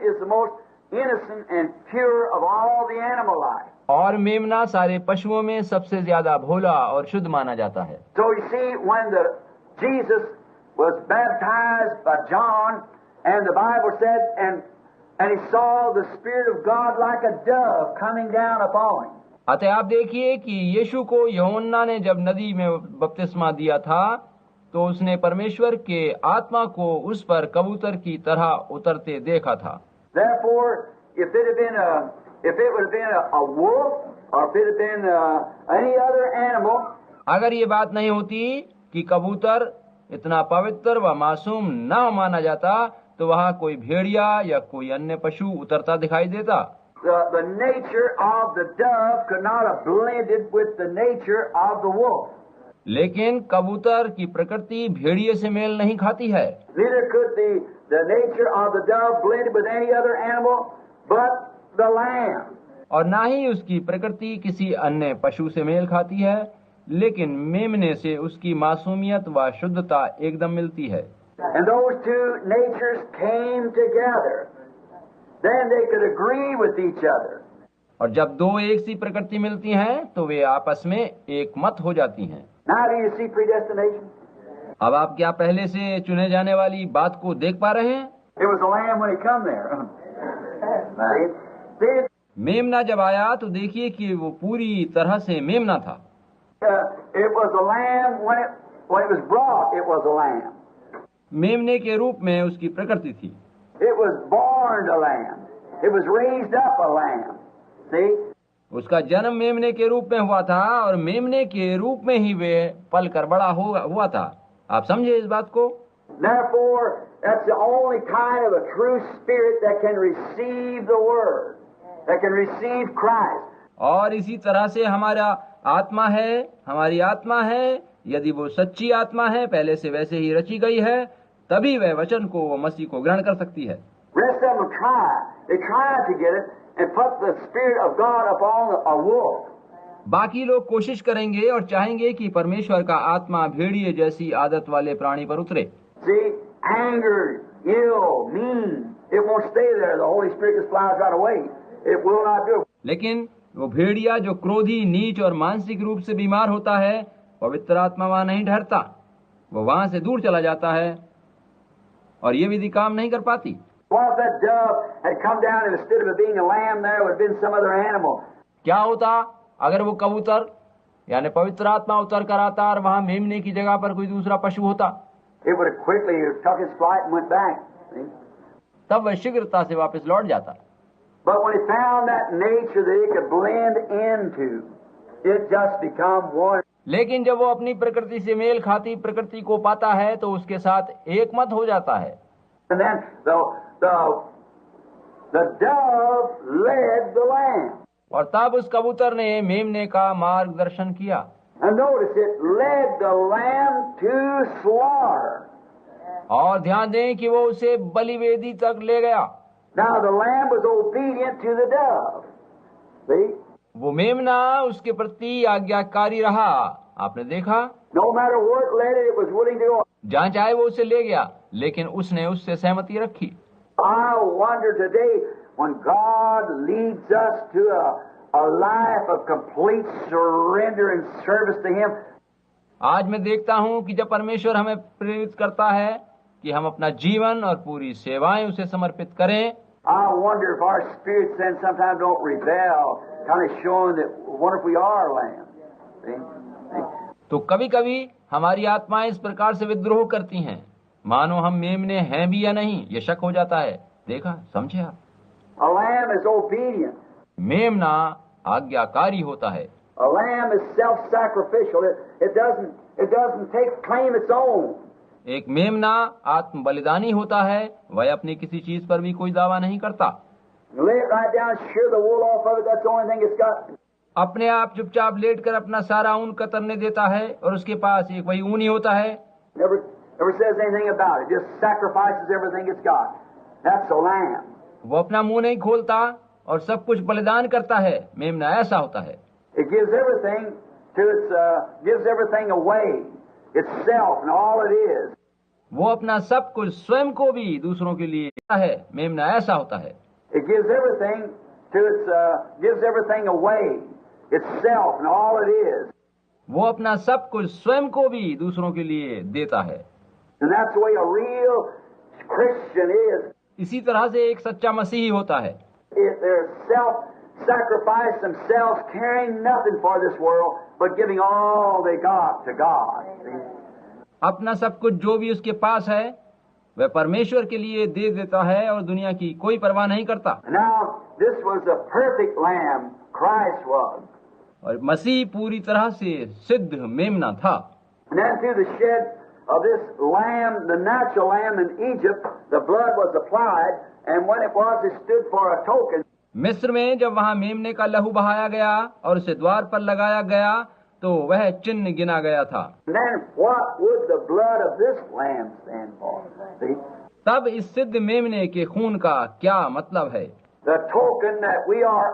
is the most innocent and pure of all the animal life. और मेमना सारे पशुओं में सबसे ज्यादा भोला और शुद्ध माना जाता है। So you see, when Jesus was baptized by John, and the Bible said, and he saw the Spirit of God like a dove coming down upon him. अतः आप देखिए कि यीशु को यूहन्ना ने जब नदी में बपतिस्मा दिया था, तो उसने परमेश्वर के आत्मा को उस पर कबूतर की तरह उतरते देखा था। Therefore, if it would have been a wolf, or if it had been any other animal, अगर ये बात नहीं होती कि कबूतर इतना पवित्र व मासूम न माना जाता, तो वहाँ कोई भेड़िया या कोई अन्य पशु उतरता दिखाई देता। the nature of the dove could not have blended with the nature of the wolf. लेकिन कबूतर की प्रकृति भेड़िए से मेल नहीं खाती है। Neither could the nature of the dove blended with any other animal but the lamb. और ना ही उसकी प्रकृति किसी अन्य पशु से मेल खाती है, लेकिन मेमने से उसकी मासूमियत व शुद्धता एकदम मिलती है। And those two natures came together. Then they could agree with each other. और जब दो एक सी प्रकृति मिलती हैं, तो वे आपस में एक मत हो जाती हैं। Now do you see predestination? अब आप क्या पहले से चुने जाने वाली बात को देख पा रहे हैं? It was the lamb when he come there. See, मेमना जब आया तो देखिए कि वो पूरी तरह से मेमना था। it was the lamb when it was brought. It was a lamb. मेमने के रूप में उसकी प्रकृति थी। It was born a lamb. It was raised up a lamb. See? उसका जन्म मेमने के रूप में हुआ था और मेमने के रूप में ही वे पल कर बड़ा हुआ था। आप समझे इस बात को? Therefore, that's the only kind of a true spirit that can receive the word, that can receive Christ. और इसी तरह से हमारी आत्मा है, यदि वो सच्ची आत्मा है, पहले से वैसे ही रची गई है, तभी वह वचन को, वो मसीह को ग्रहण कर सकती है। Rest of them they tried to get it and put the Spirit of God upon a wolf. बाकी लोग कोशिश करेंगे और चाहेंगे कि परमेश्वर का आत्मा भेड़िए जैसी आदत वाले प्राणी पर उतरे। See, anger, ill, mean, it won't stay there. The Holy Spirit just flies right away. It will not do. लेकिन वो भेड़िया जो क्रोधी, नीच और मानसिक रूप से बीमार होता है, पवित्र आत्मा वहां नहीं ठहरता, वो वहां से दूर चला जाता है और ये विधि काम नहीं कर पाती। What if that dove had come down and instead of it being a lamb there would have been some other animal? क्या होता अगर वो कबूतर यानी पवित्र आत्मा उतर कर आता और वहां मेमने की जगह पर कोई दूसरा पशु होता? It would have quickly took its flight and went back. See? तब वह शीघ्रता से वापस लौट जाता। But when it found that nature that it could blend into, it just become one. लेकिन जब वो अपनी प्रकृति से मेल खाती प्रकृति को पाता है, तो उसके साथ एक मत हो जाता है। And then the dove led the lamb. और तब उस कबूतर ने मेमने का मार्गदर्शन किया। And notice it led the lamb to slaughter. और ध्यान दें कि वो उसे बलिवेदी तक ले गया। Now the lamb was obedient to the dove. See? वो मेमना उसके प्रति आज्ञाकारी रहा। आपने देखा? No matter where it led it, it was willing to go. जहाँ चाहे वो उसे ले गया, लेकिन उसने उससे सहमति रखी। I wonder today when God leads us to a life of complete surrender and service to Him. आज मैं देखता हूँ कि जब परमेश्वर हमें प्रेरित करता है कि हम अपना जीवन और पूरी सेवाएं उसे समर्पित करें। I wonder if our spirits then sometimes don't rebel, kind of showing that wonder if we are lamb. See? तो कभी-कभी हमारी आत्माएं इस प्रकार से विद्रोह करती हैं, मानो हम मेमने हैं भी या नहीं, ये शक हो जाता है। देखा, समझे आप? A lamb is obedient. मेमना आज्ञाकारी होता है। A lamb is self-sacrificial. It doesn't take claim its own. एक मेमना आत्म बलिदानी होता है, वह अपनी किसी चीज पर भी कोई दावा नहीं करता। You lay it right down, shear the wool off of it. That's the only thing it's got. अपने आप चुपचाप लेटकर अपना सारा ऊन कतरने देता है और उसके पास एक वही ऊन ही होता है। Never says anything about it. Just sacrifices everything it's got. That's a lamb. वो अपना मुंह नहीं खोलता और सब कुछ बलिदान करता है। मेमना ऐसा होता है। It gives everything to gives everything away, itself and all it is. वो अपना सब कुछ स्वयं को भी दूसरों के लिए देता है। मेमना ऐसा होता है। It gives everything away, itself and all it is. वो अपना सब कुछ स्वयं को भी दूसरों के लिए देता है। And that's the way a real Christian is. इसी तरह से एक सच्चा मसीही होता है। They're self-sacrifice themselves, caring nothing for this world, but giving all they got to God. See? अपना सब कुछ जो भी उसके पास है वह परमेश्वर के लिए दे देता है और दुनिया की कोई परवाह नहीं करता। Now, this was the perfect lamb, Christ was. और मसीह पूरी तरह से सिद्ध मेमना था। And then through the shed of this lamb, the natural lamb in Egypt, the blood was applied, and when it was, it stood for a token. मिस्र में जब वहां मेमने का लहू बहाया गया और उसे द्वार पर लगाया गया तो वह चिन्ह गिना गया था। And then what would the blood of this lamb stand for? See? तब इस सिद्ध मेमने के खून का क्या मतलब है? The token that we are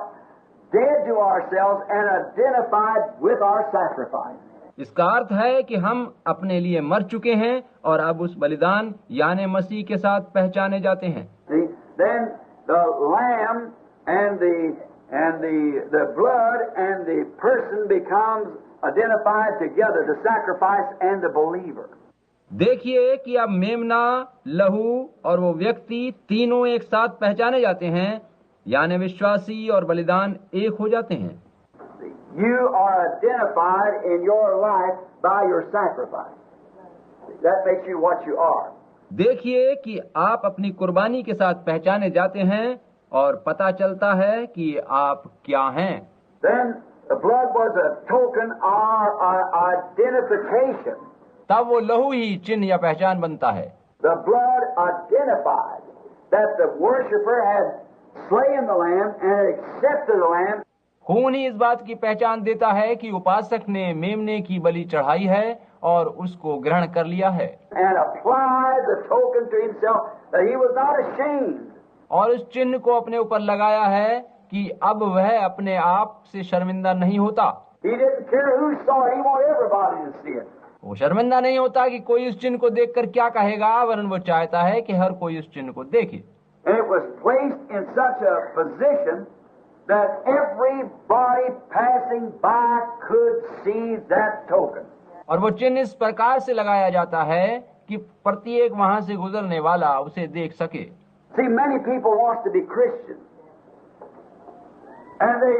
dead to ourselves and identified with our sacrifice. इसका अर्थ है कि हम अपने लिए मर चुके हैं और अब उस बलिदान यानी मसीह के साथ पहचाने जाते हैं। See? Then the lamb and the blood and the person becomes identified together, the sacrifice and the believer. देखिए कि अब मेमना, लहू और वो व्यक्ति तीनों एक साथ पहचाने जाते हैं, यानी विश्वासी और बलिदान एक हो जाते हैं। You are identified in your life by your sacrifice. That makes you what you are. देखिए कि आप अपनी कुर्बानी के साथ पहचाने जाते हैं और पता चलता है कि आप क्या हैं। Then the blood was a token or identification. तब वो लहू ही चिन्ह या पहचान बनता है। The blood identified that the worshipper had slain the lamb and accepted the lamb. खून ही इस बात की पहचान देता है कि उपासक ने मेमने की बलि चढ़ाई है और उसको ग्रहण कर लिया है। And applied the token to himself that he was not ashamed. और उस चिन्ह को अपने ऊपर लगाया है कि अब वह अपने आप से शर्मिंदा नहीं होता। He didn't care who saw it. He wanted everybody to see it. वो शर्मिंदा नहीं होता कि कोई उस चिन्ह को देखकर क्या कहेगा, वरन वो चाहता है कि हर कोई उस चिन्ह को देखे। And it was placed in such a position that everybody passing by could see that token. और वो चिन्ह इस प्रकार से लगाया जाता है कि प्रत्येक वहां से गुजरने वाला उसे देख सके। See, many people want to be Christians, and they